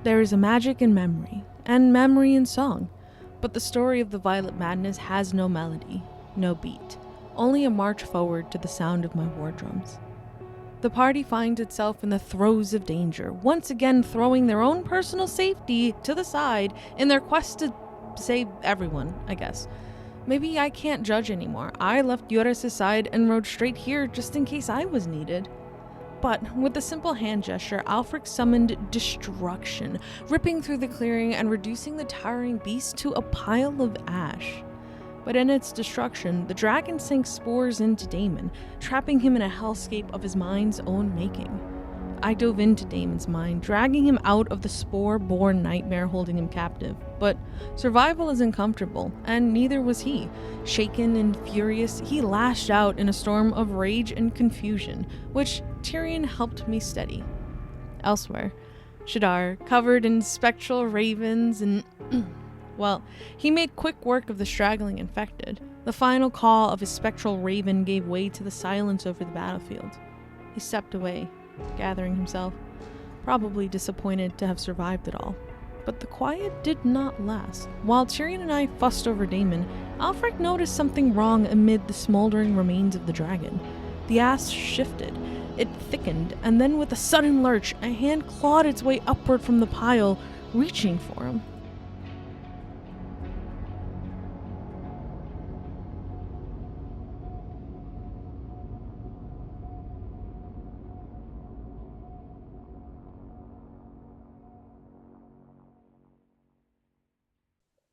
There is a magic in memory, and memory in song, but the story of the Violet Madness has no melody, no beat, only a march forward to the sound of my war drums. The party finds itself in the throes of danger, once again throwing their own personal safety to the side in their quest to save everyone, I guess. Maybe I can't judge anymore. I left Yoris' side and rode straight here just in case I was needed. But with a simple hand gesture, Aelfric summoned destruction, ripping through the clearing and reducing the towering beast to a pile of ash. But in its destruction, the dragon sank spores into Daemon, trapping him in a hellscape of his mind's own making. I dove into Daemon's mind, dragging him out of the spore-born nightmare holding him captive. But survival isn't comfortable, and neither was he. Shaken and furious, he lashed out in a storm of rage and confusion, which Tirion helped me steady. Elsewhere, Shadar, covered in spectral ravens and... well, he made quick work of the straggling infected. The final call of his spectral raven gave way to the silence over the battlefield. He stepped away, gathering himself, probably disappointed to have survived it all. But the quiet did not last. While Tirion and I fussed over Daemon, Aelfric noticed something wrong amid the smoldering remains of the dragon. The ash shifted. It thickened, and then with a sudden lurch, a hand clawed its way upward from the pile, reaching for him.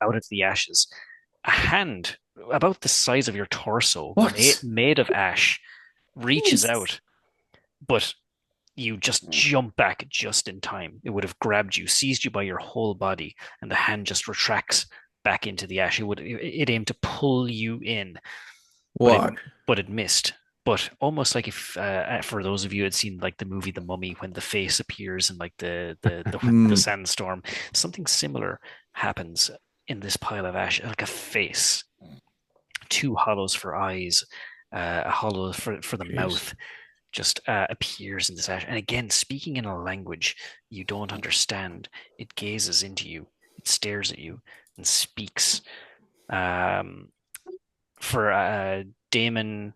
Out of the ashes, a hand about the size of your torso, What? made of ash, reaches Yes. out, but you just jump back just in time. It would have grabbed you, seized you by your whole body, and the hand just retracts back into the ash. It aimed to pull you in, What? but it missed. But almost like if, for those of you who had seen like the movie The Mummy, when the face appears in like the sandstorm, something similar happens in this pile of ash, like a face, two hollows for eyes, a hollow for the mouth, just appears in this ash. And again, speaking in a language you don't understand, it gazes into you, it stares at you, and speaks. For Daemon,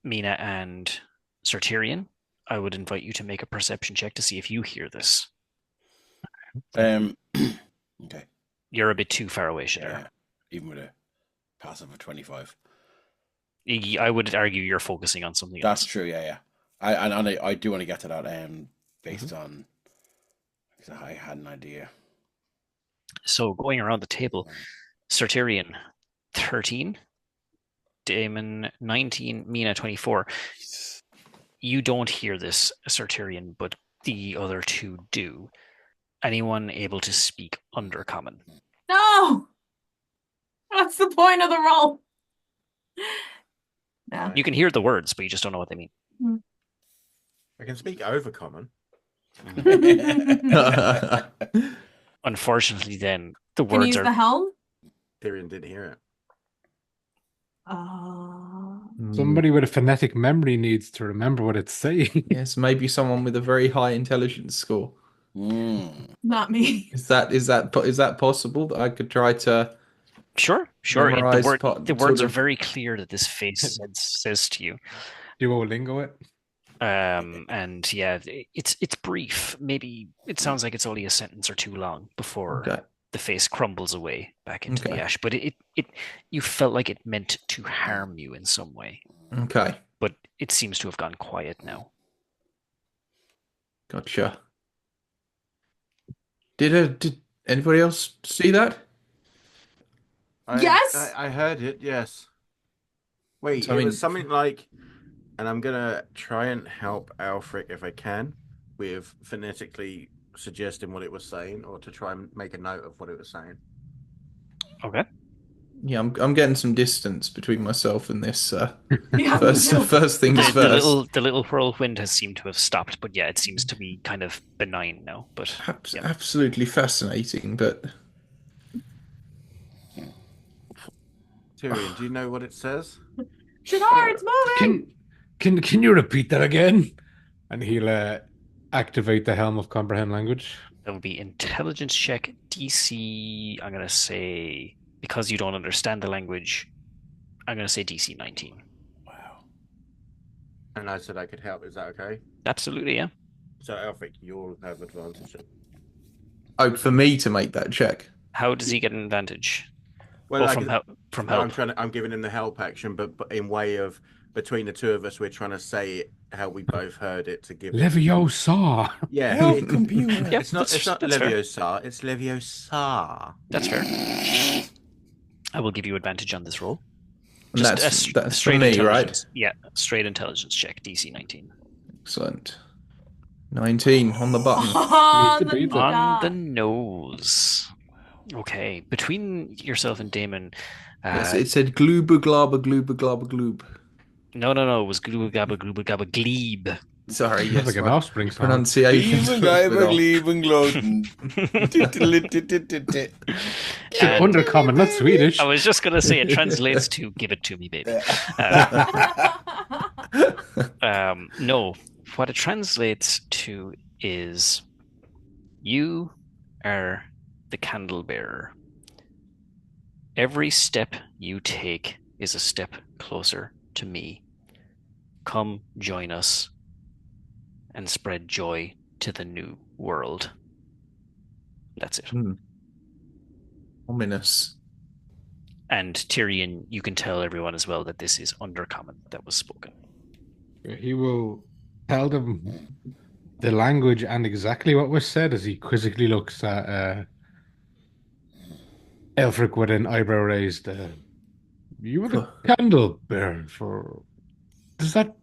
Mina, and Sir Tirion, I would invite you to make a perception check to see if you hear this. Okay. You're a bit too far away, Shadar. Yeah, even with a passive of 25. I would argue you're focusing on something else. That's true, yeah. I do want to get to that based on, because I had an idea. So going around the table, Sir Tirion, 13, Daemon, 19, Mina, 24. You don't hear this, Sir Tirion, but the other two do. Anyone able to speak Undercommon? No! What's the point of the roll? No. You can hear the words, but you just don't know what they mean. I can speak Overcommon. Unfortunately, then, the Can you words use are... the helm? Tyrion didn't hear it. Somebody with a phonetic memory needs to remember what it's saying. Yes, maybe someone with a very high intelligence score. Not me. Is that possible? That I could try to Sure. memorize The words are very clear that this face says to you. Duolingo it. And yeah, it's brief. Maybe it sounds like it's only a sentence or two long before the face crumbles away back into the ash. But you felt like it meant to harm you in some way. Okay. But it seems to have gone quiet now. Gotcha. Did anybody else see that? Yes? I heard it, yes. Wait, I it mean- was something like, and I'm going to try and help Aelfric if I can, with phonetically suggesting what it was saying, or to try and make a note of what it was saying. Okay. Yeah, I'm getting some distance between myself and this. Yeah, First things first. The little whirlwind has seemed to have stopped, but yeah, it seems to be kind of benign now. But Absolutely fascinating, but Tyrion, do you know what it says? Shadar, it's moving! Can you repeat that again? And he'll activate the Helm of Comprehend Language. That would be intelligence check DC. I'm gonna say, because you don't understand the language, I'm gonna say DC 19. Wow. And I said I could help. Is that okay? Absolutely, yeah. So, Aelfric, you'll have advantage. Oh, for me to make that check. How does he get an advantage? Well, Oh, I from can- help. From No, help. I'm giving him the help action, but in way of between the two of us, we're trying to say it how we both heard it to give him. Leviosa. Yeah, Help, computer. Yep, it's not that's fair. Leviosa, it's Leviosa. That's fair. I will give you advantage on this roll. And Just that's for straight me, right? intelligence. Yeah, straight intelligence check, DC 19. Excellent. 19 on the button. Oh, Meet the beat. On the nose. Okay, between yourself and Damon. Yes, it said glooba globba glooba globba gloob. No, it was glooba gabba glebe. Sorry, Sounds yes, like an my offspring song. pronunciation. Leaving gloating. It's an undercommon, not Swedish. I was just gonna say it translates to "give it to me, baby." No, what it translates to is you are the candle bearer. Every step you take is a step closer to me. Come join us and spread joy to the new world. That's it. Ominous. And Tirion, you can tell everyone as well that this is undercommon that was spoken. He will tell them the language and exactly what was said as he quizzically looks at Aelfric with an eyebrow raised. You were the candle bearer for. Does that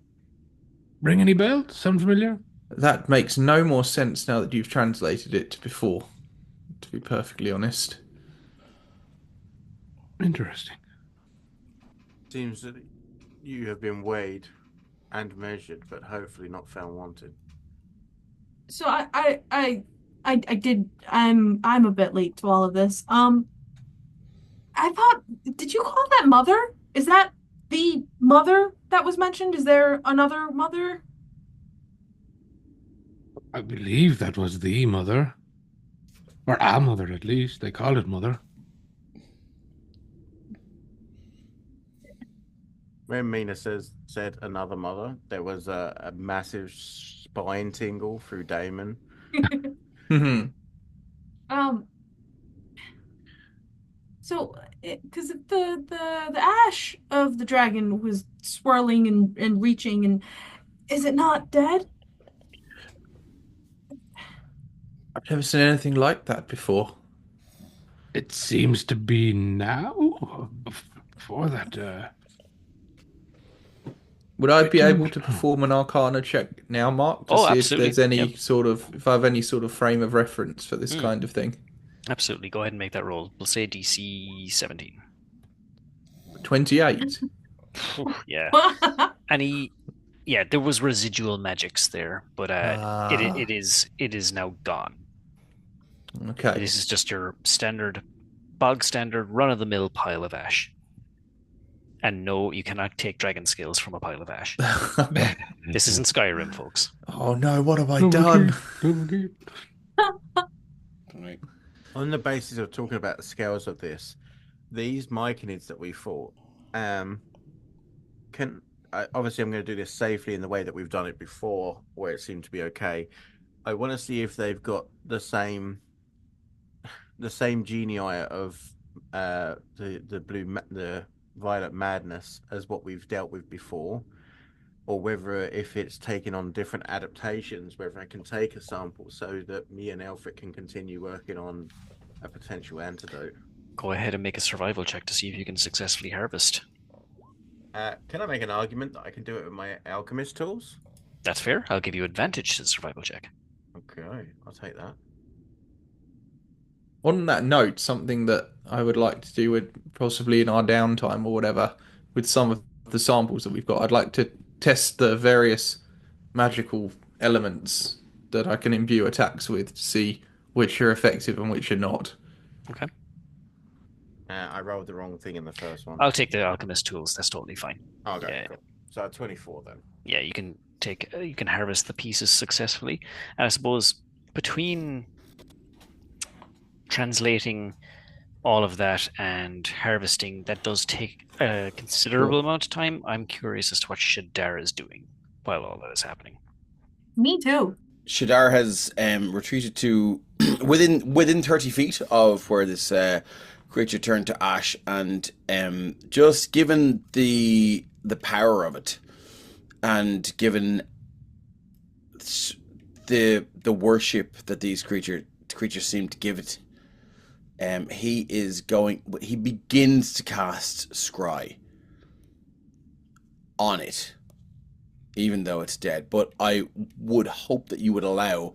ring any bells? Sound familiar? That makes no more sense now that you've translated it to before, to be perfectly honest. Interesting. Seems that you have been weighed and measured, but hopefully not found wanting. So I did. I'm a bit late to all of this. I thought, did you call that mother? Is that the mother that was mentioned? Is there another mother? I believe that was the mother. Or a mother, at least. They call it mother. When Mina said another mother, there was a massive spine tingle through Damon. So, because the ash of the dragon was swirling and reaching, and is it not dead? I've never seen anything like that before. It seems to be now. Before that, Would I be able to perform an Arcana check now, Mark, to see absolutely. if there's any Yep. sort of, if I have any sort of frame of reference for this kind of thing? Absolutely. Go ahead and make that roll. We'll say DC 17. 28. Yeah. There was residual magics there, but it is now gone. Okay. This is just your bog standard, run-of-the-mill pile of ash. And no, you cannot take dragon skills from a pile of ash. This isn't Skyrim, folks. Oh no, what have I done? Right. On the basis of talking about the scales of this, these myconids that we fought, obviously I'm going to do this safely in the way that we've done it before, where it seemed to be okay. I want to see if they've got the same genii of the violet madness as what we've dealt with before, or whether if it's taken on different adaptations, whether I can take a sample so that me and Aelfric can continue working on a potential antidote. Go ahead and make a survival check to see if you can successfully harvest. Can I make an argument that I can do it with my alchemist tools? That's fair. I'll give you advantage to the survival check. Okay, I'll take that. On that note, something that I would like to do with possibly in our downtime or whatever, with some of the samples that we've got, I'd like to test the various magical elements that I can imbue attacks with to see which are effective and which are not. Okay. I rolled the wrong thing in the first one. I'll take the alchemist tools. That's totally fine. Okay, Yeah. cool. So 24 then. Yeah, you can harvest the pieces successfully. And I suppose between translating all of that and harvesting, that does take a considerable amount of time. I'm curious as to what Shadar is doing while all that is happening. Me too. Shadar has retreated to within 30 feet of where this creature turned to ash, and just given the power of it, and given the worship that these creatures seem to give it, he begins to cast Scry on it, even though it's dead. But I would hope that you would allow,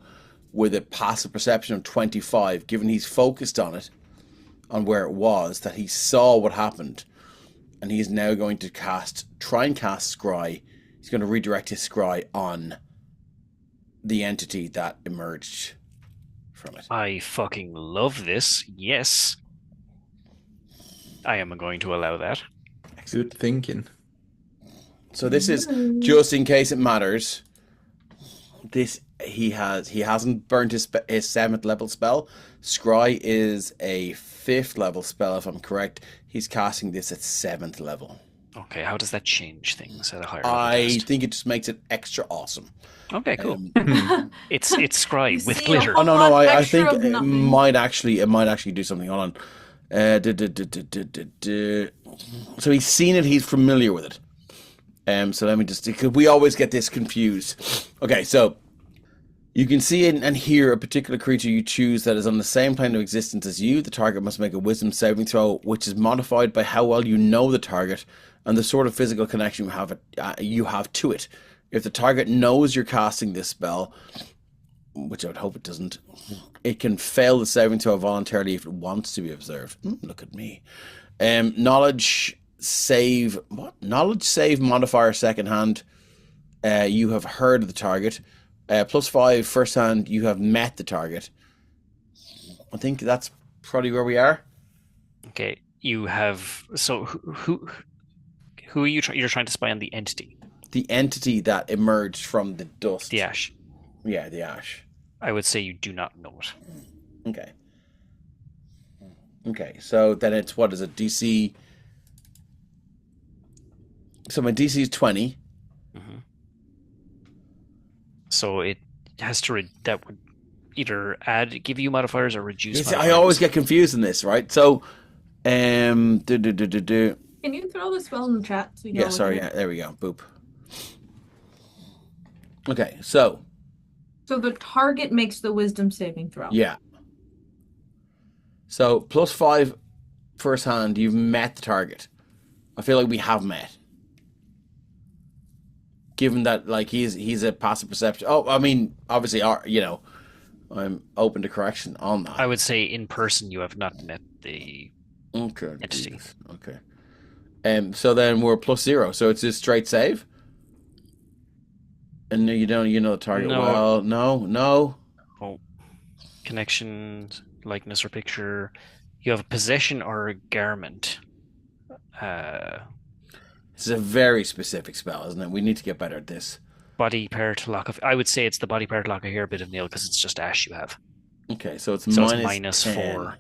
with a passive perception of 25, given he's focused on it, on where it was, that he saw what happened, and he's now going to try and cast Scry. He's going to redirect his Scry on the entity that emerged from it. I fucking love this. Yes. I am going to allow that. Good thinking. So this is, just in case it matters, he hasn't burnt his 7th level spell. Scry is a 5th level spell, if I'm correct. He's casting this at 7th level. Okay, how does that change things at a higher level? I think it just makes it extra awesome. Okay, cool. It's Scry You with see glitter. a Oh no, I extra think of it nothing. might actually do something. Hold on. So he's seen it. He's familiar with it. So let me just, because we always get this confused. Okay, so you can see and hear a particular creature you choose that is on the same plane of existence as you. The target must make a wisdom saving throw, which is modified by how well you know the target and the sort of physical connection you have to it. If the target knows you're casting this spell, which I would hope it doesn't, it can fail the saving throw voluntarily if it wants to be observed. Look at me. Knowledge save modifier second hand. You have heard of the target. +5 first hand. You have met the target. I think that's probably where we are. Okay, you have. So who are you? You're trying to spy on the entity. The entity that emerged from the dust. The ash. Yeah, the ash. I would say you do not know it. Okay. Okay, so then it's, what is it, DC? So my DC is 20. Mm-hmm. So it has to that would either give you modifiers or reduce. Yes, modifiers. I always get confused in this, right? So, Can you throw the spell in the chat? So we know yeah, what sorry, it yeah, is? there we go. Boop. Okay, so So the target makes the wisdom saving throw. yeah. So +5 first hand, you've met the target. I feel like we have met. Given that, like, he's a passive perception. Oh, I mean, obviously, I'm open to correction on that. I would say in person you have not met the Okay. entity. Jesus. Okay. So then we're +0. So it's just straight save. And no, you know the target No. well. No. Oh, connection, likeness, or picture. You have a possession or a garment. This is a very specific spell, isn't it? We need to get better at this. Body part lock of. I would say it's the body part lock of hair bit of nail because it's just ash you have. Okay, so it's So minus it's -4.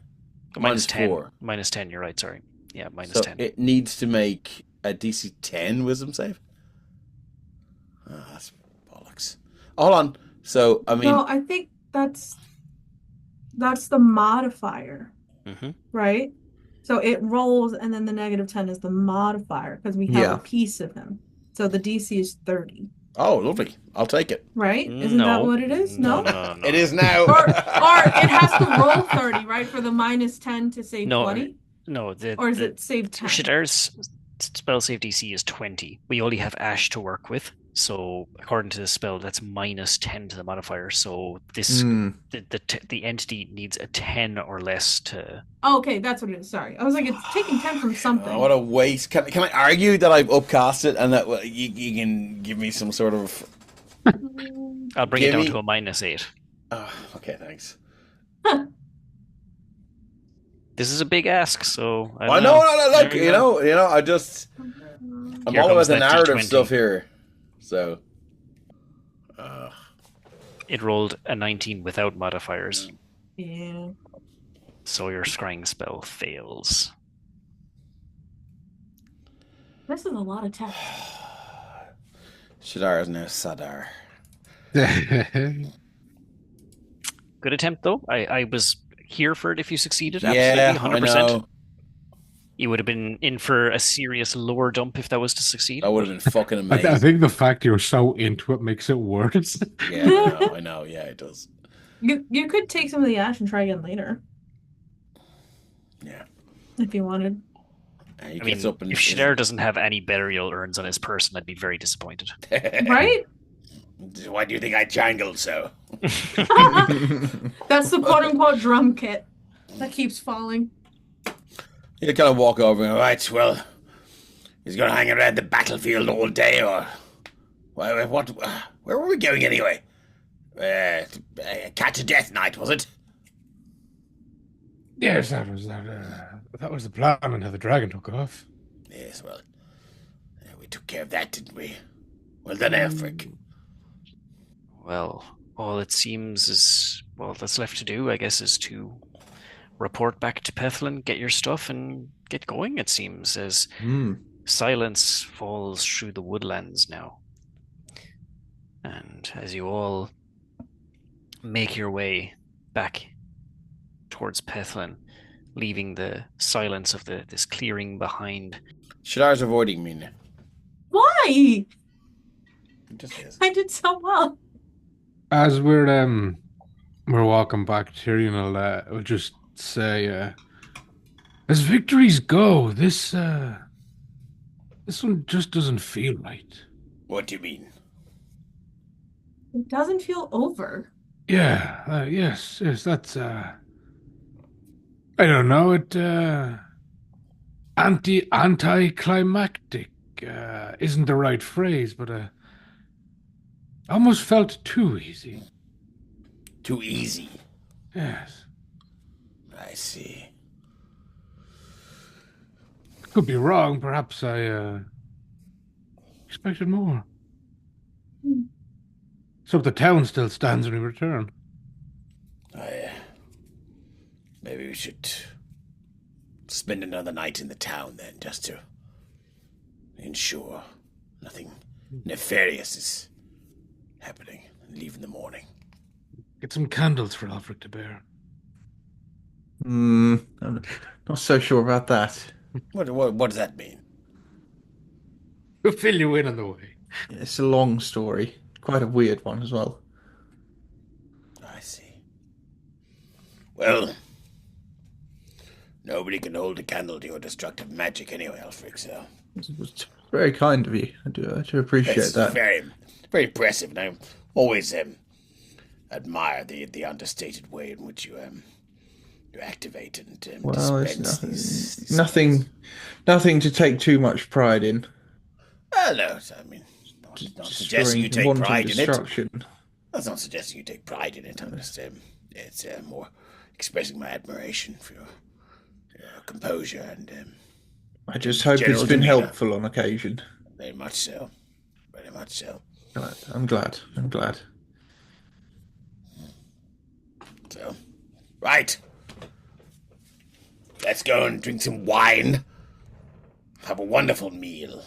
10. Minus 10. -4. -10. You're right. Sorry. Yeah, minus So 10. it needs to make a DC 10 wisdom save. That's bollocks. Hold on. So I mean, No, I think that's the modifier, Mm-hmm. right? So it rolls, and then the -10 is the modifier because we have Yeah. a piece of him. So the DC is 30, oh, lovely. I'll take it. right? Isn't that what it is? No? No. It is now. Or it has to roll 30, right? For the -10 to save No, 20? No. Or is it save 10? Shadar's spell save DC is 20. We only have ash to work with. So according to the spell, that's -10 to the modifier. So this the entity needs a 10 or less to. Oh, okay, that's what it is. Sorry. I was like, it's taking 10 from something. What a waste. Can I argue that I've upcast it and that you can give me some sort of... I'll bring it down Gimme- to a -8. Oh, okay, thanks. This is a big ask, so I I don't know, know. like, There we you go. know, I'm Here all about comes the that narrative D20. stuff here. So, It rolled a 19 without modifiers. Yeah. So your scrying spell fails. This is a lot of text. Shadar is now Sadar. Good attempt, though. I was here for it if you succeeded. Yeah, Absolutely, 100%. I know. You would have been in for a serious lore dump if that was to succeed. That would have been fucking I amazing. think the fact you're so into it makes it worse. Yeah, I know. Yeah, it does. You could take some of the ash and try again later. Yeah. If you wanted. And he I gets mean, up and if Shadar doesn't have any burial urns on his person, I'd be very disappointed. Right? Why do you think I jangled so? That's the quote-unquote drum kit that keeps falling. You kind of walk over and go, right, well, he's going to hang around the battlefield all day, or where were we going anyway? Catch a death night, was it? Yes, that was the plan and how the dragon took off. Yes, well, we took care of that, didn't we? Well done, Aelfric. Well, all it seems is, well, that's left to do, I guess, is to report back to Pethlan, get your stuff, and get going, it seems, as silence falls through the woodlands now. And as you all make your way back towards Pethlan, leaving the silence of this clearing behind. Shadar's avoiding me now. Why? He just is. I did so well. As we're walking back, Tirion will just say, as victories go, this one just doesn't feel right. What do you mean? It doesn't feel over. Yeah, yes, that's I don't know, it anticlimactic isn't the right phrase, but almost felt too easy. Too easy. Yes. I see. Could be wrong, perhaps I expected more. So the town still stands when we return. Maybe we should spend another night in the town then, just to ensure nothing nefarious is happening, and leave in the morning. Get some candles for Aelfric to bear. I'm not so sure about that. What does that mean? We'll fill you in on the way. It's a long story. Quite a weird one as well. I see. Well, nobody can hold a candle to your destructive magic anyway, Aelfric, so... It was very kind of you. I do appreciate It's that. very, very impressive, and I always admire the understated way in which you activate and Well, dispense it's these nothing to take too much pride in. No, I mean, not suggesting you take Wanton pride in it. destruction. That's not suggesting you take pride in it. I'm just it's more expressing my admiration for your composure and I just hope general it's been demeanor. helpful on occasion. Very much so. Very much so. I'm glad. So, right. Let's go and drink some wine. Have a wonderful meal.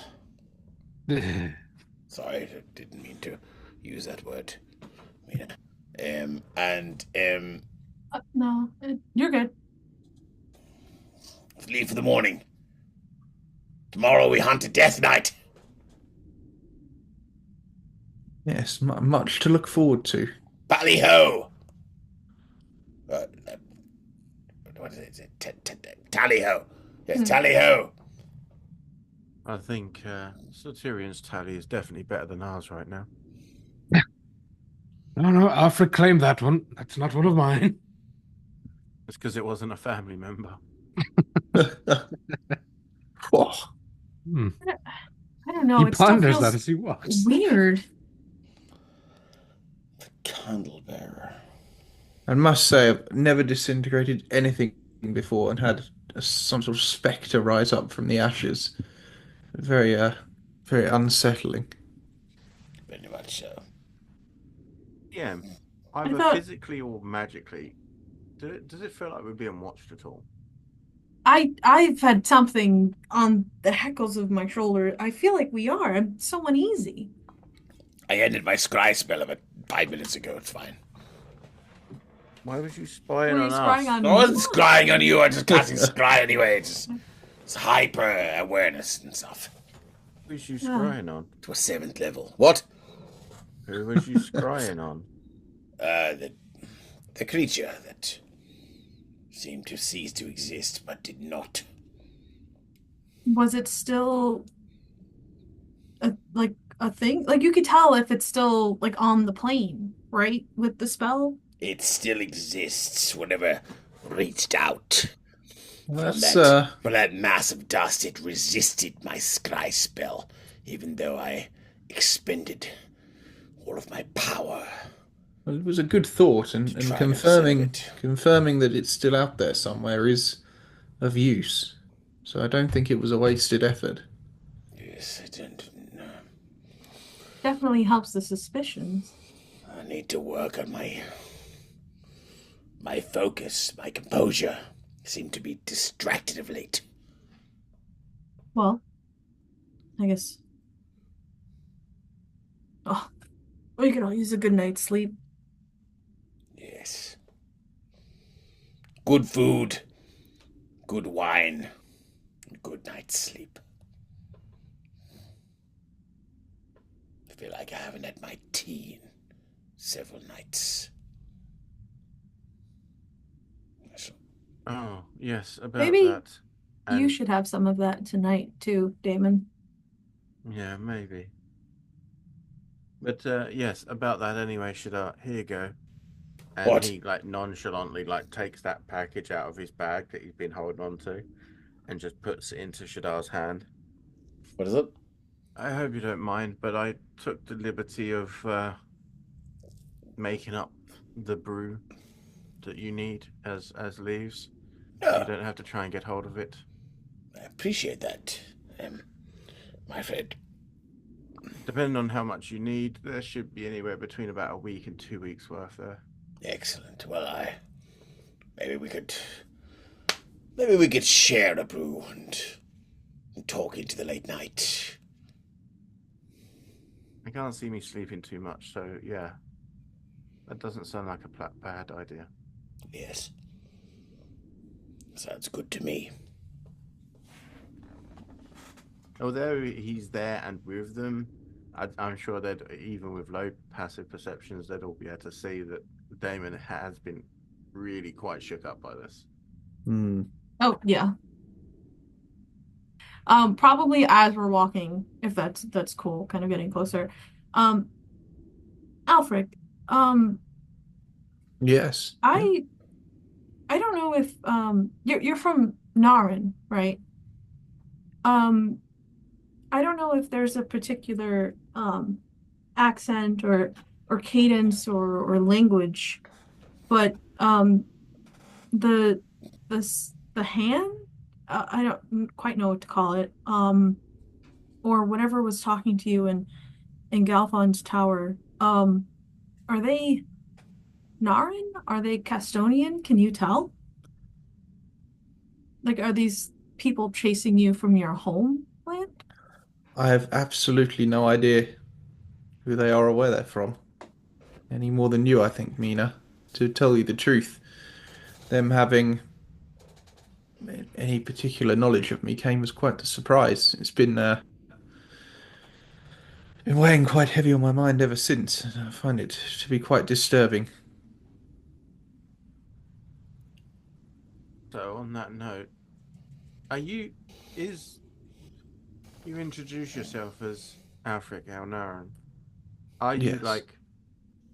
Sorry, I didn't mean to use that word. No, you're good. Let's leave for the morning. Tomorrow we hunt a death night. Yes, much to look forward to. Bally ho! What is it? Tally ho! Yes, tally ho! I think Sir Tyrion's tally is definitely better than ours right now. No, Aelfric claimed that one. That's not one of mine. It's because it wasn't a family member. Whoa. I don't know. He It still ponders feels that as he walks. weird. Candle bearer. I must say, I've never disintegrated anything before and had some sort of spectre rise up from the ashes. Very unsettling. Very much so. Yeah, I either thought- physically or magically, Does it feel like we're being watched at all? I've had something on the hackles of my shoulder. I feel like we are. I'm so uneasy. I ended my scry spell about 5 minutes ago. It's fine. Why was you spying Were you on spying us? on I me? wasn't scrying on you. I just casting scry anyway. It's hyper awareness and stuff. Who was you scrying on? To a 7th level. What? Who was you scrying on? The creature that seemed to cease to exist but did not. Was it still a thing? Like you could tell if it's still like on the plane, right? With the spell? It still exists. Whenever reached out That's from that mass of dust, it resisted my scry spell, even though I expended all of my power. well, it was a good thought, and try to confirming preserve it. confirming that it's still out there somewhere is of use. So I don't think it was a wasted effort. Yes, I don't know. Definitely helps the suspicions. I need to work on my focus, my composure. Seem to be distracted of late. Well, I guess. Oh, we could all use a good night's sleep. Yes. Good food, good wine, good night's sleep. I feel like I haven't had my tea in several nights. Oh, yes, about Maybe that. You should have some of that tonight too, Damon. Yeah, maybe. But yes, about that anyway, Shadar, here you go. And What? he like nonchalantly like takes that package out of his bag that he's been holding on to and just puts it into Shadar's hand. What is it? I hope you don't mind, but I took the liberty of making up the brew that you need as leaves. So you don't have to try and get hold of it. I appreciate that, my friend. Depending on how much you need, there should be anywhere between about a week and 2 weeks worth there. Excellent. Well, maybe we could share a brew and talk into the late night. I can't see me sleeping too much, so yeah, that doesn't sound like a bad idea. Yes. Sounds good to me. Although he's there and with them, I'm sure that even with low passive perceptions, they'd all be able to see that Damon has been really quite shook up by this. Oh, yeah. Probably as we're walking, if that's cool, kind of getting closer. Aelfric, Yes. I don't know if you're from Narin, right? I don't know if there's a particular accent or cadence or language, but the hand, I don't quite know what to call it, or whatever was talking to you in Galfon's tower, are they Narin? Are they Castonian? Can you tell? Like, are these people chasing you from your homeland? I have absolutely no idea who they are or where they're from. Any more than you, I think, Mina. To tell you the truth, them having any particular knowledge of me came as quite a surprise. It's been weighing quite heavy on my mind ever since, and I find it to be quite disturbing. So on that note, you introduce yourself as Aelfric Narin? Are you Yes. like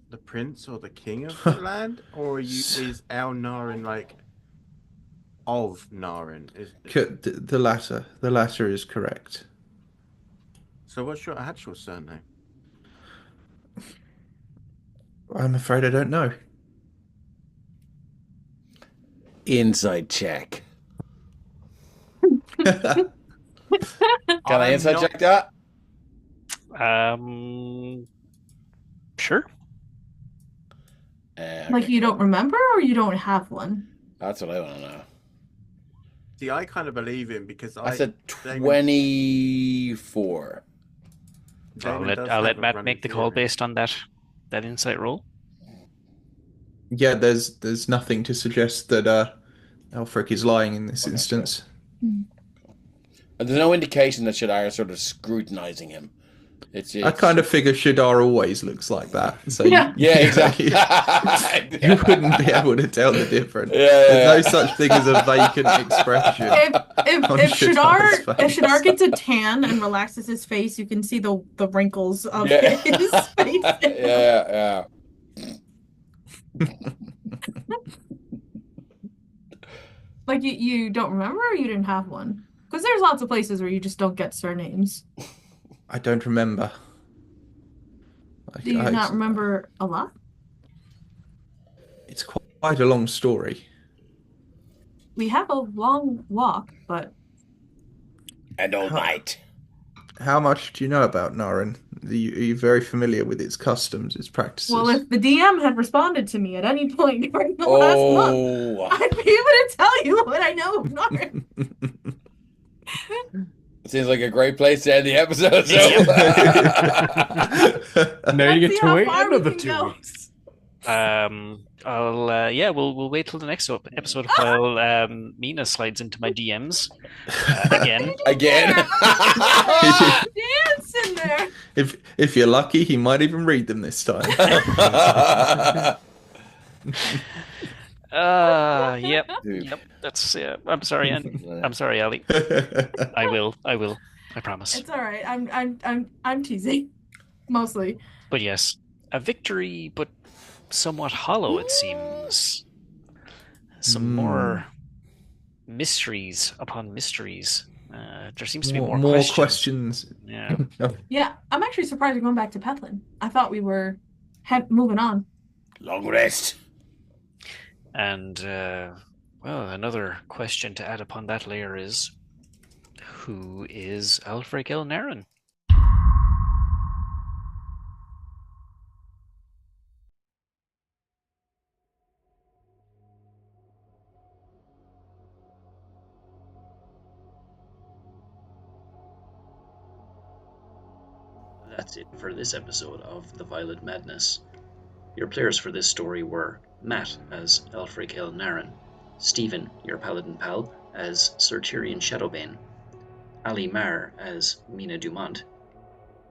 the prince or the king of the land, or is Narin like of Narin? The latter. The latter is correct. So what's your actual surname? I'm afraid I don't know. Inside check. Can I inside check that? Sure. Like Okay, you cool. don't remember or you don't have one? That's what I want to know. See, I kind of believe him because I said Damon, 24. Damon does I'll let have a Matt running make the call theory. based on that insight roll. Yeah, there's nothing to suggest that Aelfric is lying in this instance. And there's no indication that Shadar is sort of scrutinizing him. I kind of figure Shadar always looks like that. So Yeah. Yeah, exactly. you wouldn't be able to tell the difference. Yeah, There's no yeah. such thing as a vacant expression. On If Shadar's Shadar face. gets a tan and relaxes his face, you can see the wrinkles of Yeah. his face. Yeah. Like you don't remember or you didn't have one? Because there's lots of places where you just don't get surnames. I don't remember. Do you not remember a lot? It's quite a long story. We have a long walk, but And all night. How much do you know about Naren? Are you very familiar with its customs, its practices? well, if the DM had responded to me at any point during the last month, I'd be able to tell you what I know of Norrin. Seems like a great place to end the episode. So. Now you Let's get see to how wait far we another can 2 go. weeks. We'll wait till the next episode while Mina slides into my DMs again. Again. Dance in there. If you're lucky, he might even read them this time. Yep. Dude. Yep. That's. I'm sorry, I'm sorry, Ali. I will. I promise. It's all right. I'm teasing, mostly. But yes, a victory, but somewhat hollow. It seems. Some more mysteries upon mysteries. There seems to be more questions. Yeah. Yeah, I'm actually surprised we're going back to Pethlan. I thought we were moving on. Long rest. And another question to add upon that layer is, who is Aelfric El-Naren? That's it for this episode of The Violet Madness. Your players for this story were Matt as Aelfric El-Naren, Stephen, your paladin pal, as Sir Tirion Shadowbane, Ali Mar as Mina Dumont,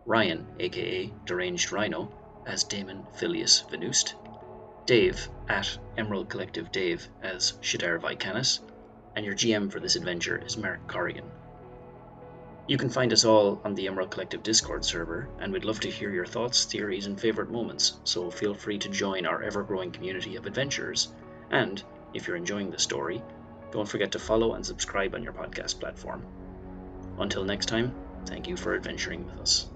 Ryan, aka Deranged Rhino, as Damon Phileas Venust, Dave at Emerald Collective Dave as Shadar Vicanis, and your GM for this adventure is Mark Corrigan. You can find us all on the Emerald Collective Discord server, and we'd love to hear your thoughts, theories, and favourite moments, so feel free to join our ever-growing community of adventurers. And, if you're enjoying the story, don't forget to follow and subscribe on your podcast platform. Until next time, thank you for adventuring with us.